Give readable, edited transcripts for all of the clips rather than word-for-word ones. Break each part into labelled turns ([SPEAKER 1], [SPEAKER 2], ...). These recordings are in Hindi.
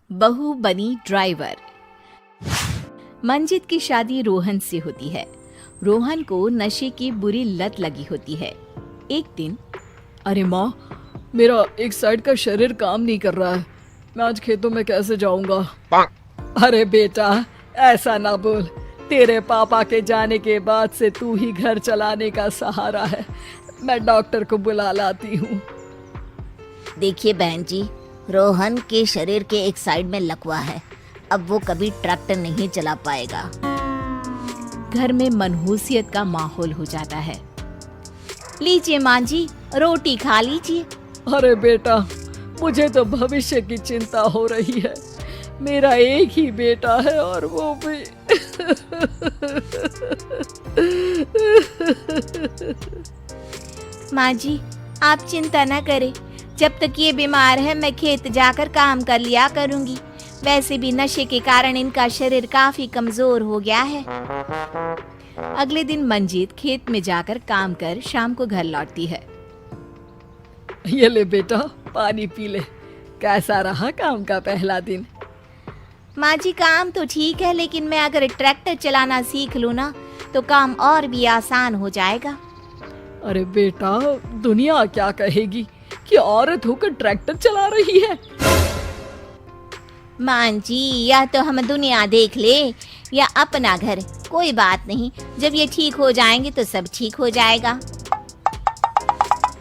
[SPEAKER 1] बहू बनी ड्राइवर। मंजित की शादी रोहन से होती है। रोहन को नशे की बुरी लत लगी होती है। एक दिन,
[SPEAKER 2] अरे माँ, मेरा एक साइड का शरीर काम नहीं कर रहा है। मैं आज खेतों में कैसे जाऊंगा? अरे बेटा, ऐसा ना बोल। तेरे पापा के जाने के बाद से तू ही घर चलाने का सहारा है। मैं डॉक्टर को बुला लाती हूँ।
[SPEAKER 3] देखिए बहन जी, रोहन के शरीर के एक साइड में लकवा है। अब वो कभी ट्रैक्टर नहीं चला पाएगा।
[SPEAKER 1] घर में मनहूसियत का माहौल हो जाता है। लीजिए माँ जी, रोटी खा लीजिए।
[SPEAKER 2] अरे बेटा, मुझे तो भविष्य की चिंता हो रही है। मेरा एक ही बेटा है और वो भी
[SPEAKER 1] माँ जी, आप चिंता न करें। जब तक ये बीमार है मैं खेत जाकर काम कर लिया करूंगी। वैसे भी नशे के कारण इनका शरीर काफी कमजोर हो गया है। अगले दिन मंजीत खेत में जाकर काम कर शाम को घर लौटती है।
[SPEAKER 2] ये ले बेटा, पानी पी ले। कैसा रहा काम का पहला दिन?
[SPEAKER 1] माँ जी, काम तो ठीक है, लेकिन मैं अगर ट्रैक्टर चलाना सीख लूँ ना तो काम और भी आसान हो जाएगा।
[SPEAKER 2] अरे बेटा, दुनिया क्या कहेगी कि औरत होकर ट्रैक्टर चला रही है?
[SPEAKER 1] माँ जी, या तो हम दुनिया देख ले या अपना घर, कोई बात नहीं। जब ये ठीक हो जाएंगे तो सब ठीक हो जाएगा।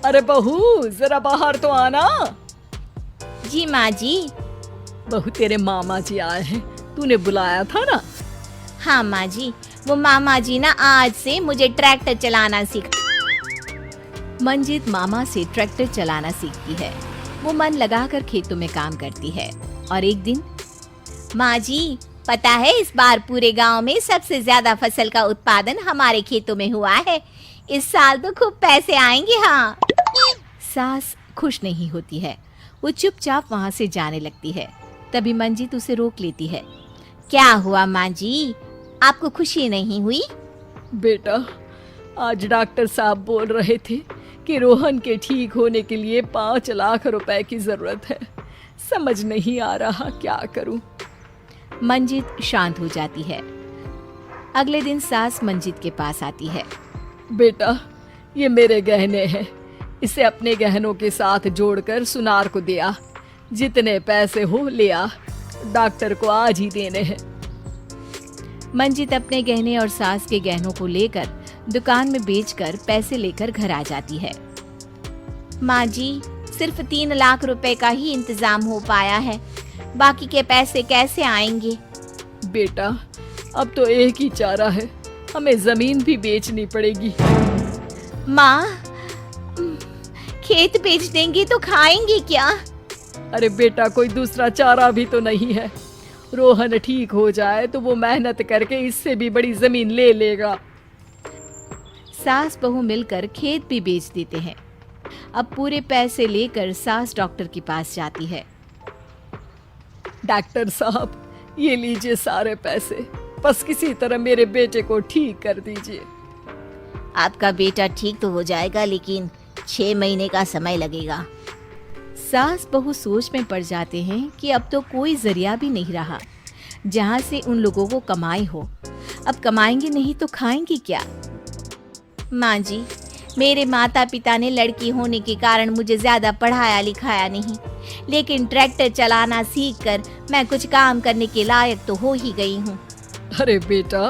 [SPEAKER 2] अरे बहू, जरा बाहर तो आना।
[SPEAKER 1] जी माँ जी।
[SPEAKER 2] बहू, तेरे मामा जी आए हैं, तूने बुलाया था ना?
[SPEAKER 1] हाँ माँ जी, वो मामा जी ना आज से मुझे ट्रैक्टर चलाना सीखा। मंजित मामा से ट्रैक्टर चलाना सीखती है। वो मन लगाकर खेतों में काम करती है। और एक दिन, माँ जी, पता है इस बार पूरे गांव में सबसे ज्यादा फसल का उत्पादन हमारे खेतों में हुआ है। इस साल तो खूब पैसे आएंगे। हाँ। सास खुश नहीं होती है। वो चुपचाप वहाँ से जाने लगती है। तभी मंजित उसे रोक लेती है। क्या हुआ माँ जी, आपको खुशी नहीं हुई?
[SPEAKER 2] बेटा, आज डॉक्टर साहब बोल रहे थे कि रोहन के ठीक होने के लिए 5 लाख रुपए की जरूरत है। समझ नहीं आ रहा क्या करूं।
[SPEAKER 1] मंजित शांत हो जाती है। अगले दिन सास मंजित के पास आती है।
[SPEAKER 2] बेटा, ये मेरे गहने हैं। इसे अपने गहनों के साथ जोड़कर सुनार को दे आ। जितने पैसे हो ले आ। डॉक्टर को आज ही देने हैं।
[SPEAKER 1] मंजित अपने गहने और सास के गहनों को लेकर दुकान में बेचकर पैसे लेकर घर आ जाती है। माँ जी, सिर्फ 3 लाख रुपए का ही इंतजाम हो पाया है। बाकी के पैसे कैसे आएंगे?
[SPEAKER 2] बेटा, अब तो एक ही चारा है, हमें जमीन भी बेचनी पड़ेगी।
[SPEAKER 1] माँ, खेत बेच देंगे तो खाएंगे क्या?
[SPEAKER 2] अरे बेटा, कोई दूसरा चारा भी तो नहीं है। रोहन ठीक हो जाए तो वो मेहनत करके इससे भी बड़ी जमीन ले लेगा।
[SPEAKER 1] सास बहू मिलकर खेत भी बेच देते हैं। अब पूरे पैसे लेकर सास डॉक्टर के पास जाती है।
[SPEAKER 2] डॉक्टर साहब, ये लीजिए सारे पैसे। बस किसी तरह मेरे बेटे को ठीक कर दीजिए।
[SPEAKER 3] आपका बेटा ठीक तो हो जाएगा, लेकिन 6 महीने का समय लगेगा।
[SPEAKER 1] सास बहू सोच में पड़ जाते हैं कि अब तो कोई जरिया भी नहीं रहा जहाँ से उन लोगों को कमाई हो। अब कमाएंगे नहीं तो खाएंगे क्या? माँ जी, मेरे माता पिता ने लड़की होने के कारण मुझे ज्यादा पढ़ाया लिखाया नहीं, लेकिन ट्रैक्टर चलाना सीखकर मैं कुछ काम करने के लायक तो हो ही गई हूँ।
[SPEAKER 2] अरे बेटा,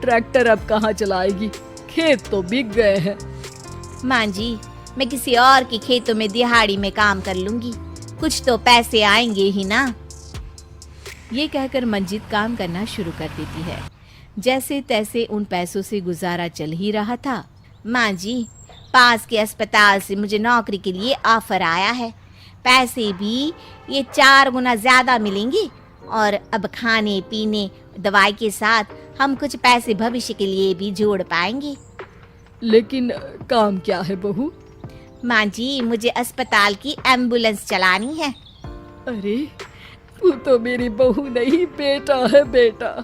[SPEAKER 2] ट्रैक्टर अब कहाँ चलाएगी? खेत तो बिक गए हैं।
[SPEAKER 1] माँ जी, मैं किसी और के खेतों में दिहाड़ी में काम कर लूंगी, कुछ तो पैसे आएंगे ही ना। ये कहकर मंजित काम करना शुरू कर देती है। जैसे तैसे उन पैसों से गुजारा चल ही रहा था। माँ जी, पास के अस्पताल से मुझे नौकरी के लिए ऑफर आया है। पैसे भी ये 4 गुना ज्यादा मिलेंगे और अब खाने पीने दवाई के साथ हम कुछ पैसे भविष्य के लिए भी जोड़ पाएंगे।
[SPEAKER 2] लेकिन काम क्या है बहू?
[SPEAKER 1] माँ जी, मुझे अस्पताल की एम्बुलेंस चलानी है।
[SPEAKER 2] अरे, तू तो मेरी बहू नहीं, बेटा है। बेटा,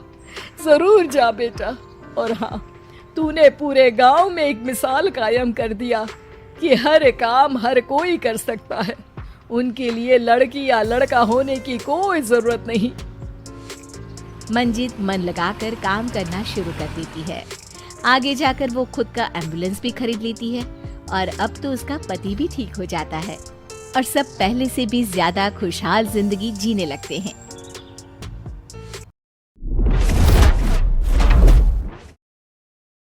[SPEAKER 2] जरूर जा बेटा। और हाँ, तूने पूरे गांव में एक मिसाल कायम कर दिया कि हर काम हर कोई कर सकता है। उनके लिए लड़की या लड़का होने की कोई जरूरत नहीं।
[SPEAKER 1] मंजित मन लगाकर काम करना शुरू कर देती है। आगे जाकर वो खुद का एम्बुलेंस भी खरीद लेती है और अब तो उसका पति भी ठीक हो जाता है और सब पहले से भी ज्यादा खुशहाल जिंदगी जीने लगते हैं।